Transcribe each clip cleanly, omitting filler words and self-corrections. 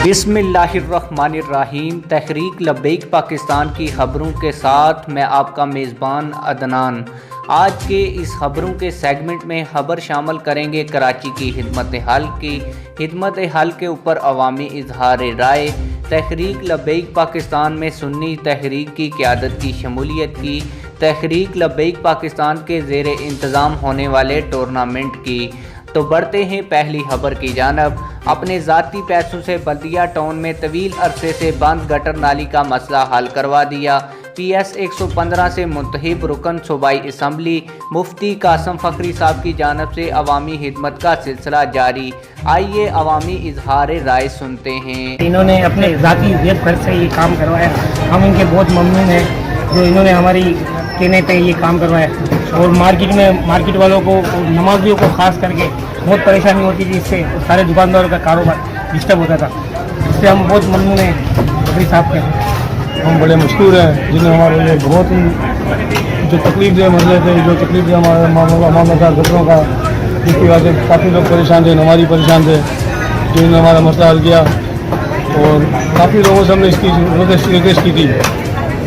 बिस्मिल्लाहिर्रहमानिर्रहीम। तहरीक लब्बैक पाकिस्तान की खबरों के साथ मैं आपका मेज़बान अदनान। आज के इस खबरों के सेगमेंट में खबर शामिल करेंगे कराची की हिदमत हल के ऊपर अवामी इजहार राय। तहरीक लब्बैक पाकिस्तान में सुन्नी तहरीक की क़यादत की शमूलियत की। तहरीक लब्बैक पाकिस्तान के ज़ेर इंतज़ाम होने वाले टूर्नामेंट की। तो बढ़ते हैं पहली खबर की जानब। अपने ज़ाती पैसों से बल्दिया टाउन में तवील अरसे से बंद गटर नाली का मसला हल करवा दिया। PS 115 से मुंतखब रुकन सूबाई असम्बली मुफ्ती कासम फ़खरी साहब की जानब से अवामी हिदमत का सिलसिला जारी। आइए अवामी इजहार राय सुनते हैं। इन्होंने अपने ज़ाती जेब खर्च से ये काम करवाया, हम इनके बहुत ममनून हैं जो इन्होंने हमारी कहने पे ये काम करवाया। और मार्केट वालों को, नमाजियों को ख़ास करके बहुत परेशानी होती थी, इससे सारे दुकानदारों का कारोबार डिस्टर्ब होता था। इससे हम बहुत ममनून हैं फ़खरी साहब के। हम बड़े मशहूर हैं जिन्होंने हमारे लिए बहुत ही जो तकलीफ दे मसले थे, जो तकलीफ दे हमारे मामला था गटरों का, जिसकी वजह से काफ़ी लोग परेशान थे, नमाजी परेशान थे, जिन्होंने हमारा मसला हल किया। और काफ़ी लोगों से हमने इसकी रिक्वेस्ट की थी,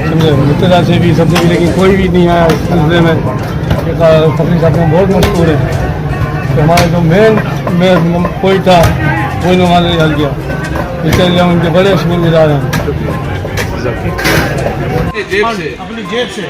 समझे, रिश्तेदार से भी, सबसे भी, लेकिन कोई भी नहीं आया इस सिलसिले में। फ़खरी साहब में बहुत मशहूर है तो हमारे जो मेन कोई था वही ने हमारे लिए हल किया, इसके लिए हम उनके बड़े शुक्रगुजार हैं। अपनी जेब से।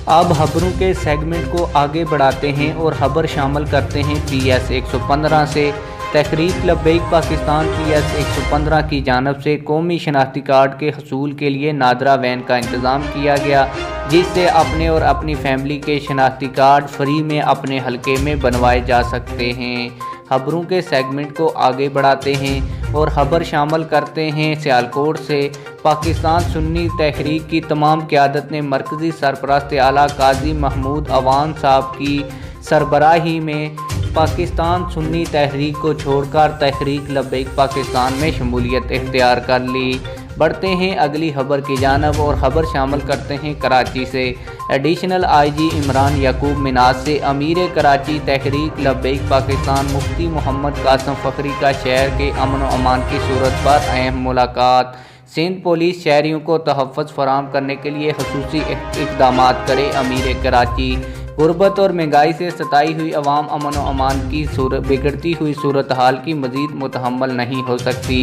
अब खबरों के सेगमेंट को आगे बढ़ाते हैं और खबर शामिल करते हैं PS 115 से। तहरीक लब्बैक पाकिस्तान PS 115 की जानब से कौमी शनाख्ती कार्ड के हसूल के लिए नादरा वैन का इंतज़ाम किया गया, जिससे अपने और अपनी फैमिली के शनाख्ती कार्ड फ्री में अपने हलके में बनवाए जा सकते हैं। खबरों के सेगमेंट को आगे बढ़ाते हैं और ख़बर शामिल करते हैं सियालकोट से। पाकिस्तान सुन्नी तहरीक की तमाम क़यादत ने मरकज़ी सरपरस्त आला काजी महमूद अवान साहब की सरबराही में पाकिस्तान सुन्नी तहरीक को छोड़कर तहरीक लब्बैक पाकिस्तान में शमूलियत इख्तियार कर ली। बढ़ते हैं अगली खबर की जानब और ख़बर शामिल करते हैं कराची से। एडिशनल IG इमरान याकूब मिनाज से अमीर कराची तहरीक लब्बैक पाकिस्तान मुफ्ती मोहम्मद कासम फ़खरी का शहर के अमन व अमान की सूरत पर अहम मुलाकात। सिंध पुलिस शहरियों को तहफ़्फ़ुज़ फराहम करने के लिए ख़ुसूसी इक़दाम करे। अमीर कराची गुर्बत और महंगाई से सताई हुई अवाम अमन व अमान की बिगड़ती हुई सूरत हाल की मज़ीद मुतहम्मल नहीं हो सकती।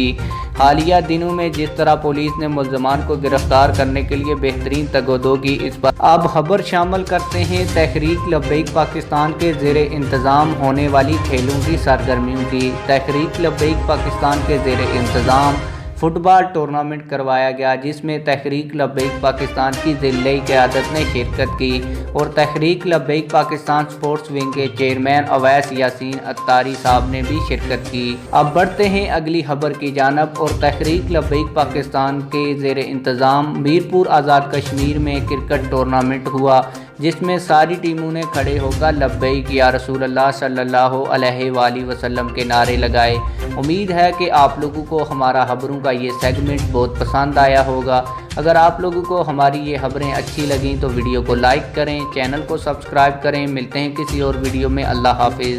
हालिया दिनों में जिस तरह पुलिस ने मुल्ज़मान को गिरफ्तार करने के लिए बेहतरीन तगोदो की, इस पर अब खबर शामिल करते हैं तहरीक लब्बैक पाकिस्तान के ज़ेर इंतज़ाम होने वाली खेलों की सरगर्मियों की। तहरीक लब्बैक पाकिस्तान के ज़ेर इंतज़ाम फुटबॉल टूर्नामेंट करवाया गया, जिसमें तहरीक लब्बैक पाकिस्तान की ज़िले क़यादत ने शिरकत की और तहरीक लब्बैक पाकिस्तान स्पोर्ट्स विंग के चेयरमैन अवैस यासीन अत्तारी साहब ने भी शिरकत की। अब बढ़ते हैं अगली खबर की जानब और तहरीक लब्बैक पाकिस्तान के ज़ेर इंतज़ाम मीरपुर आज़ाद कश्मीर में क्रिकेट टूर्नामेंट हुआ, जिसमें सारी टीमों ने खड़े होकर लब्बैक या रसूल अल्लाह सल्लल्लाहु अलैहि वसल्लम के नारे लगाए। उम्मीद है कि आप लोगों को हमारा खबरों का ये सेगमेंट बहुत पसंद आया होगा। अगर आप लोगों को हमारी ये खबरें अच्छी लगीं तो वीडियो को लाइक करें, चैनल को सब्सक्राइब करें। मिलते हैं किसी और वीडियो में। अल्लाह हाफिज़।